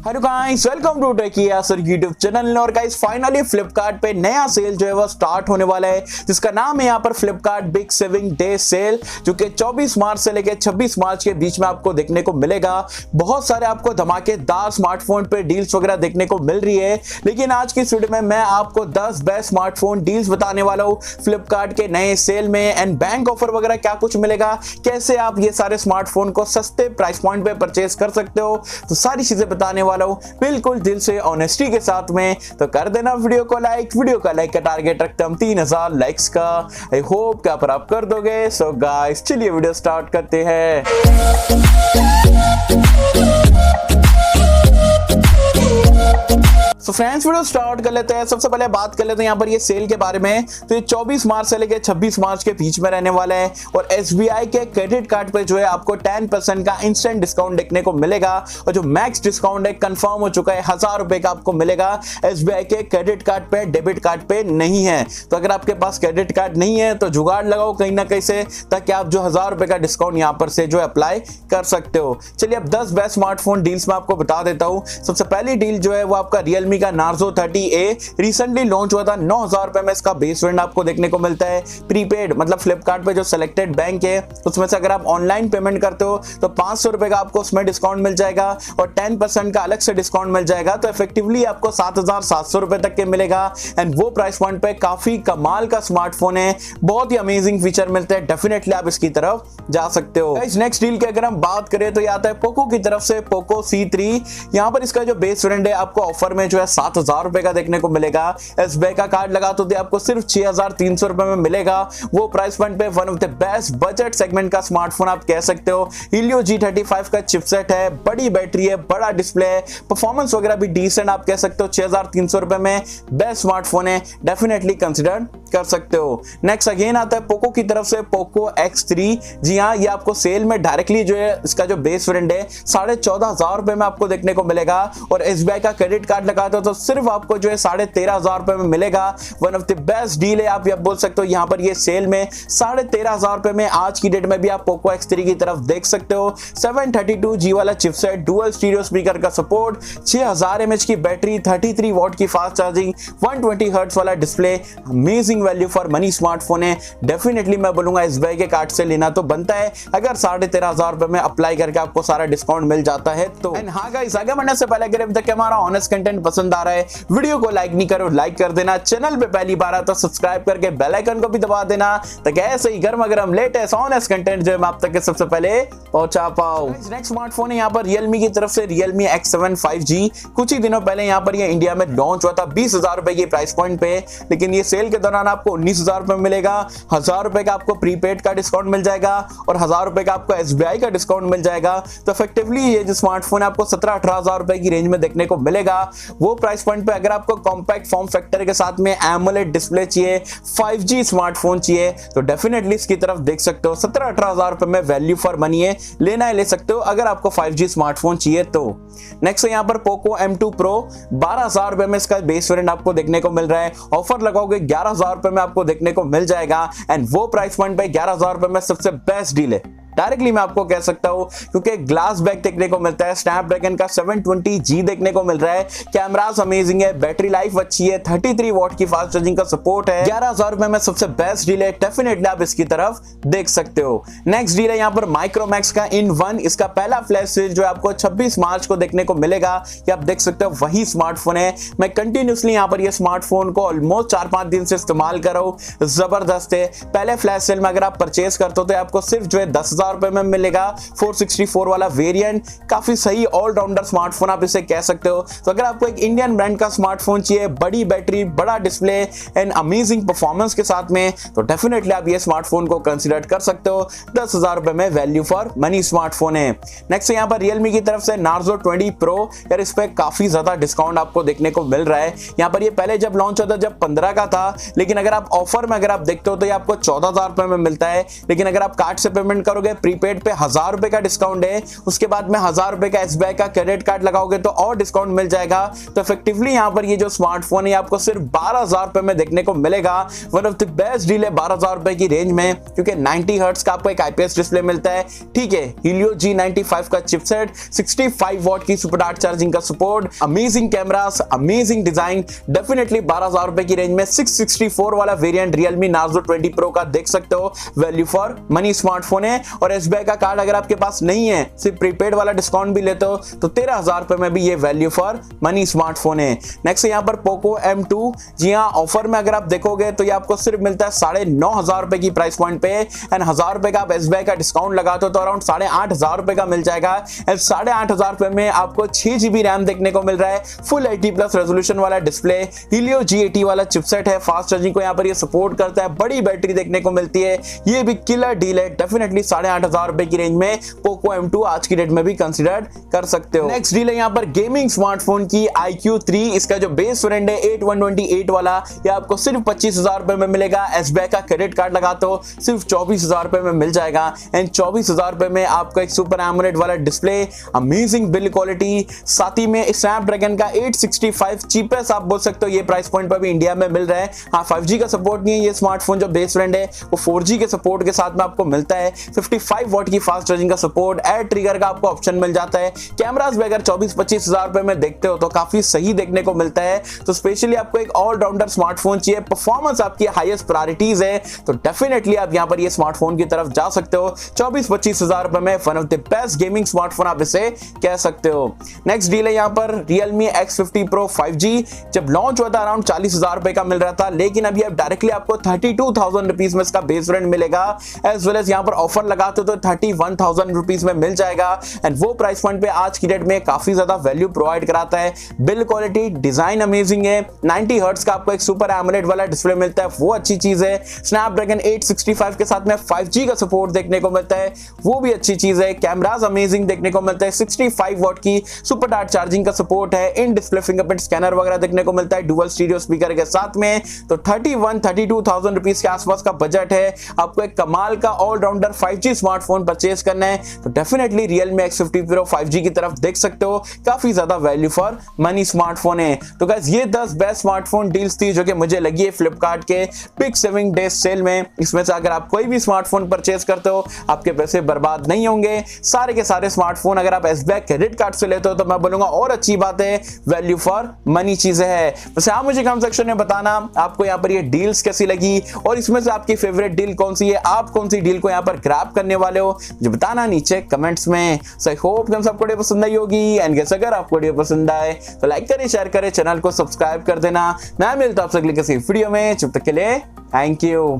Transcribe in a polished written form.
Hello guys, welcome to techie Yasar YouTube channel. और guys finally Flipkart पे नया सेल जो है वो स्टार्ट होने वाला है, जिसका नाम है यहाँ पर Flipkart big saving day sale, जो कि 24 मार्च से लेकर 26 मार्च के बीच में आपको देखने को मिलेगा। बहुत सारे आपको धमाकेदार स्मार्टफोन पे डील्स वगैरह देखने को मिल रही है, लेकिन आज की इस वीडियो में मैं आपको 10 बेस्ट स्मार्टफोन डील्स बताने वाला हूँ फ्लिपकार्ट के नए सेल में। एंड बैंक ऑफर वगैरह क्या कुछ मिलेगा, कैसे आप ये सारे स्मार्टफोन को सस्ते प्राइस पॉइंट पे परचेज कर सकते हो, तो सारी चीजें बताने वाला हूं बिल्कुल दिल से ऑनेस्टी के साथ में। तो कर देना वीडियो का लाइक का टारगेट रखता हूं 3000 लाइक्स का। आई होप कि आप कर दोगे। सो गाइस चलिए वीडियो स्टार्ट करते हैं। तो फ्रेंड्स वीडियो स्टार्ट कर लेते हैं। सबसे पहले बात कर लेते हैं यहाँ पर ये सेल के बारे में। तो ये 24 मार्च से लेकर 26 मार्च के बीच में रहने वाला है, और SBI के क्रेडिट कार्ड पे जो है आपको 10% का इंस्टेंट डिस्काउंट देखने को मिलेगा। और जो मैक्स डिस्काउंट है कंफर्म हो चुका है, 1000 रुपए का आपको मिलेगा। SBI के क्रेडिट कार्ड पे, डेबिट कार्ड पे नहीं है। तो अगर आपके पास क्रेडिट कार्ड नहीं है तो जुगाड़ लगाओ कहीं ना कहीं से, ताकि आप जो 1000 रुपए का डिस्काउंट यहाँ पर से जो अप्लाई कर सकते हो। चलिए अब 10 बेस्ट स्मार्टफोन डील्स में आपको बता देता हूँ। सबसे पहली डील जो है वो आपका रियलमी का नार्जो 30A रिसेंटली लॉन्च हुआ था। 9000 रुपए में इसका बेस वेरिएंट आपको देखने को मिलता है। प्रीपेड मतलब फ्लिपकार्ट पे जो सिलेक्टेड बैंक है उसमें से अगर आप ऑनलाइन पेमेंट करते हो तो 500 रुपए का आपको उसमें डिस्काउंट मिल जाएगा, और 10% का अलग से डिस्काउंट मिल जाएगा। तो इफेक्टिवली आपको 7700 रुपए तक के मिलेगा। एंड वो प्राइस पॉइंट पे काफी कमाल का स्मार्टफोन है, बहुत ही अमेजिंग फीचर मिलते हैं। डेफिनेटली आप इसकी तरफ जा सकते हो। नेक्स्ट डील की अगर हम बात करें तो ये आता है पोको की तरफ से, पोको C3। यहाँ पर इसका जो बेस वेरिएंट है आपको ऑफर में जो है 7000 रुपए का देखने को मिलेगा। SBI का कार्ड लगा तो आपको सिर्फ 6300 रुपए में मिलेगा। वो प्राइस पॉइंट पे one of the best budget segment का स्मार्टफोन आप कह सकते हो। Helio G35 का चिपसेट है, बड़ी बैटरी है, बड़ा डिस्प्ले है, परफॉर्मेंस वगैरह भी डिसेंट आप कह सकते हो। 6300 रुपए में बेस्ट स्मार्टफोन है, डेफिनेटली कंसिडर कर सकते हो। नेक्स्ट अगेन आता है पोको की तरफ से, पोको X3। जी हाँ, ये आपको सेल में डायरेक्टली जो है इसका जो बेस वेरिएंट है 14500 रुपए में आपको देखने को मिलेगा। और SBI का क्रेडिट कार्ड लगाते हो तो सिर्फ आपको जो है 13500 रुपए में मिलेगा। One of the best deal है, आप ये बोल सकते हो। यहाँ पर ये सेल में 13500 रुपए में आज की डेट में भी आप पोको X3 की तरफ देख सकते हो। 732G वाला चिपसेट, डुअल स्टीरियो स्पीकर का सपोर्ट, 6000 mAh की बैटरी, 33 वॉट की फास्ट चार्जिंग, 120 हर्ट्ज वाला display, amazing value for money smartphone है। डेफिनेटली मैं बोलूंगा SBI के कार्ड से लेना तो बनता है, अगर 13500 रुपए में अप्लाई करके आपको सारा डिस्काउंट मिल जाता है तो। एंड हाँ गाइस, आगे बढ़ने से पहले अगर अभी तक हमारा ऑनेस्ट कंटेंट पसंद आ रहा है, वीडियो को लाइक नहीं करो, लाइक कर देना। चैनल पे पहली बार आता तो सब्सक्राइब करके बेल आइकन को भी दबा देना, ताकि ऐसे ही गर्मा गर्म लेटेस्ट ऑनेस्ट कंटेंट जो है मैं आप तक सबसे पहले पहुंचा पाऊं। नेक्स्ट स्मार्टफोन है यहाँ पर रियलमी की तरफ से, रियलमी X7 5G। कुछ ही दिनों पहले यहाँ पर ये इंडिया में लॉन्च हुआ था 20000 रुपए की प्राइस पॉइंट पे, लेकिन ये सेल के दौरान आपको 19000 रुपए में मिलेगा। 1000 रुपए का आपको प्रीपेड का डिस्काउंट मिल जाएगा, और 1000 रुपए का आपको SBI का डिस्काउंट मिल जाएगा। तो इफेक्टिवली ये जो स्मार्टफोन है आपको 17-18 रुपए की रेंज में देखने को मिलेगा। वो प्राइस पॉइंट पे अगर आपको कॉम्पैक्ट फॉर्म फैक्टर के साथ में एमोलेड डिस्प्ले चाहिए, 5G स्मार्टफोन चाहिए, तो डेफिनेटली इसकी तरफ देख सकते हो। 17-18 रुपए में वैल्यू फॉर मनी है, लेना है ले सकते हो अगर आपको 5G स्मार्टफोन चाहिए तो। नेक्स्ट है यहाँ पर पोको M2 Pro, 12000 रुपए में इसका बेस वेरिएंट आपको देखने को मिल रहा है। ऑफर लगाओगे 11000 रुपए में आपको देखने को मिल जाएगा। एंड वो प्राइस पॉइंट पे 11000 रुपए में सबसे बेस्ट डील है, डायरेक्टली मैं आपको कह सकता हूं, क्योंकि ग्लास बैक देखने को मिलता है, स्नैपड्रैगन का 720G देखने को मिल रहा है, कैमरास अमेजिंग है, बैटरी लाइफ अच्छी है, 33 वॉट की फास्ट चार्जिंग का सपोर्ट है। 11000 रुपए में सबसे बेस्ट डील है, डेफिनेटली आप इसकी तरफ देख सकते हो। नेक्स्ट डील है यहाँ पर माइक्रोमैक्स का इन1। इसका पहला फ्लैश सेल जो है आपको 26 मार्च को देखने को मिलेगा। ये आप देख सकते हो, वही स्मार्टफोन है। मैं कंटिन्यूसली यहाँ पर ये स्मार्टफोन को ऑलमोस्ट 4-5 दिन से इस्तेमाल कर रहा हूँ, जबरदस्त है। पहले फ्लैश सेल में अगर आप परचेज करते हो तो आपको सिर्फ जो है 10,000 रुपए में मिलेगा। 464 वाला वेरिएंट, काफी सही ऑलराउंडर स्मार्टफोन आप इसे कह सकते हो। तो अगर आपको एक इंडियन ब्रांड का स्मार्टफोन चाहिए, बड़ी बैटरी, बड़ा डिस्प्ले एंड अमेजिंग परफॉर्मेंस के साथ में, तो डेफिनेटली आप ये स्मार्टफोन को कंसीडर कर सकते हो। 10,000 रुपए में वैल्यू फॉर मनी स्मार्टफोन है। नेक्स्ट यहाँ पर रियलमी की तरफ से नार्जो 20 Pro। यार इस पे काफी ज्यादा डिस्काउंट आपको देखने को मिल रहा है। यहाँ पर ये पहले जब लॉन्च होता जब 15 का था, लेकिन अगर आप ऑफर में अगर आप देखते हो तो ये आपको 14,000 रुपए में मिलता है। लेकिन अगर आप कार्ड से पेमेंट करोगे पे प्रीपेड पे 1000 रुपए का डिस्काउंट है, उसके बाद में 1000 रुपए का एसबीआई का क्रेडिट कार्ड लगाओगे तो और डिस्काउंट मिल जाएगा। तो इफेक्टिवली यहाँ पर ये जो स्मार्टफोन है आपको सिर्फ 12000 रुपए में देखने को मिलेगा। One of the best deal है 12000 रुपए की रेंज में, क्योंकि 90 हर्ट्ज का आपको एक आईपीएस डिस्प्ले मिलता है, ठीक है, हीलियो G95 का चिपसेट, 65 वॉट की सुपर फास्ट चार्जिंग का support, amazing cameras, amazing design. Definitely 12000 रुपए की रेंज में 664 वाला वेरिएंट Realme Narzo 20 Pro का देख सकते हो। वैल्यू फॉर मनी स्मार्टफोन है। और एसबीआई का कार्ड अगर आपके पास नहीं है, सिर्फ प्रीपेड वाला डिस्काउंट भी लेते हो तो 13000 रुपए में भी ये वैल्यू फॉर मनी स्मार्टफोन है। नेक्स्ट यहाँ पर Poco M2, जी हाँ, ऑफर में अगर आप देखोगे तो ये आपको सिर्फ मिलता है 9500 रुपए की प्राइस पॉइंट पे, एंड 1000 रुपए का आप एसबीआई का डिस्काउंट लगाते हो तो अराउंड 8500 रुपए का मिल जाएगा। एंड 8500 रुपए में आपको 6GB रैम देखने को मिल रहा है, फुल 80+ रेजोल्यूशन वाला डिस्प्ले, हीलियो G80 वाला चिपसेट है, फास्ट चार्जिंग को यहाँ पर ये सपोर्ट करता है, बड़ी बैटरी देखने को मिलती है। ये भी किलर डील है। डेफिनेटली 8500 रुपए की रेंज में Poco M2 आज की डेट में भी कंसीडर कर सकते हो। नेक्स्ट डील है यहाँ पर गेमिंग स्मार्टफोन की iQ3। इसका जो बेस वेरिएंट है 8128 वाला, ये आपको सिर्फ 25000 रुपए में मिलेगा। एसबीआई का क्रेडिट कार्ड लगाते हो सिर्फ 24000 रुपए में मिल जाएगा। एंड 24000 रुपए में आपको एक सुपर एमोलेड वाला डिस्प्ले, अमेजिंग बिल्ड क्वालिटी, साथ ही में स्नैपड्रैगन का 865 चीपेस्ट आप बोल सकते हो ये प्राइस पॉइंट पर भी इंडिया में मिल रहा है। हाँ, 5G का सपोर्ट नहीं है। ये स्मार्टफोन जो बेस वेरिएंट है वो 4G के सपोर्ट के साथ में आपको मिलता है। 55 वॉट की फास्ट चार्जिंग का सपोर्ट, एयर ट्रिगर का आपको ऑप्शन मिल जाता है। कैमरास भी अगर 24-25 हजार रुपए में देखते हो तो काफी सही देखने को मिलता है। तो स्पेशली आपको एक ऑलराउंडर स्मार्टफोन चाहिए, परफॉर्मेंस आपकी हाईएस्ट प्रायोरिटीज है, तो डेफिनेटली आप यहाँ पर ये स्मार्टफोन की तरफ जा सकते हो। 24-25 हजार रुपए में one of the best gaming smartphone आप इसे कह सकते हो। नेक्स्ट डील है यहाँ पर Realme X50 Pro 5G। जब लॉन्च हुआ था अराउंड 40,000 रुपए का मिल रहा था, लेकिन अभी अब डायरेक्टली आपको 32,000 रुपीज में इसका बेस वेरिएंट मिलेगा। एज वेल एज यहाँ पर ऑफर लगाते हो तो 31,000 रुपीज में मिल जाएगा। एंड वो प्राइस पॉइंट पे आज की डेट में काफी ज्यादा वैल्यू प्रोवाइड कराता है। बिल्ड क्वालिटी, डिजाइन अमेजिंग है। 90 हर्ट्ज का आपको एक सुपर एमोलेड वाला डिस्प्ले मिलता है, वो अच्छी चीज है। स्नैपड्रैगन 865 के साथ में 5G का सपोर्ट देखने को मिलता है, वो भी अच्छी चीज है। कैमरास अमेजिंग देखने को मिलता है। 65 वॉट की सुपर फास्ट चार्जिंग का सपोर्ट है। इन डिस्प्ले फिंगरप्रिंट स्कैनर वगैरह देखने को मिलता है डुअल स्टीरियो स्पीकर के साथ में। तो 32,000 रुपीज के आसपास का बजट है, आपको एक कमाल का ऑलराउंडर 5G स्मार्टफोन परचेज करना है तो definitely Realme X50 Pro 5G की तरफ देख सकते हो। काफी ज्यादा वैल्यू फॉर मनी स्मार्टफोन है। तो गाइस ये 10 बेस्ट स्मार्टफोन डील्स थी जो कि मुझे लगी है फ्लिपकार्ट के बिग सेविंग डे सेल में। इसमें से अगर आप कोई भी स्मार्टफोन परचेज करते हो आपके पैसे बर्बाद नहीं होंगे। सारे के सारे स्मार्टफोन अगर आप एसबीआई क्रेडिट कार्ड से लेते हो तो मैं बोलूंगा और अच्छी बात है, वैल्यू फॉर मनी चीजें है। वैसे आप मुझे कमेंट सेक्शन में बताना आपको यहाँ पर ये डील्स कैसी लगी और इसमें से आपकी फेवरेट डील कौन सी है, आप कौन सी डील को यहाँ पर ग्रैब करने वाले हो मुझे बताना नीचे कमेंट्स में। सो आई होप कि सबको वीडियो पसंद आई होगी। एंड गाइस अगर आपको वीडियो पसंद आए तो लाइक करें, शेयर करें, चैनल को सब्सक्राइब कर देना। मैं मिलता हूं आपसे अगली किसी वीडियो में, जब तक के लिए थैंक यू।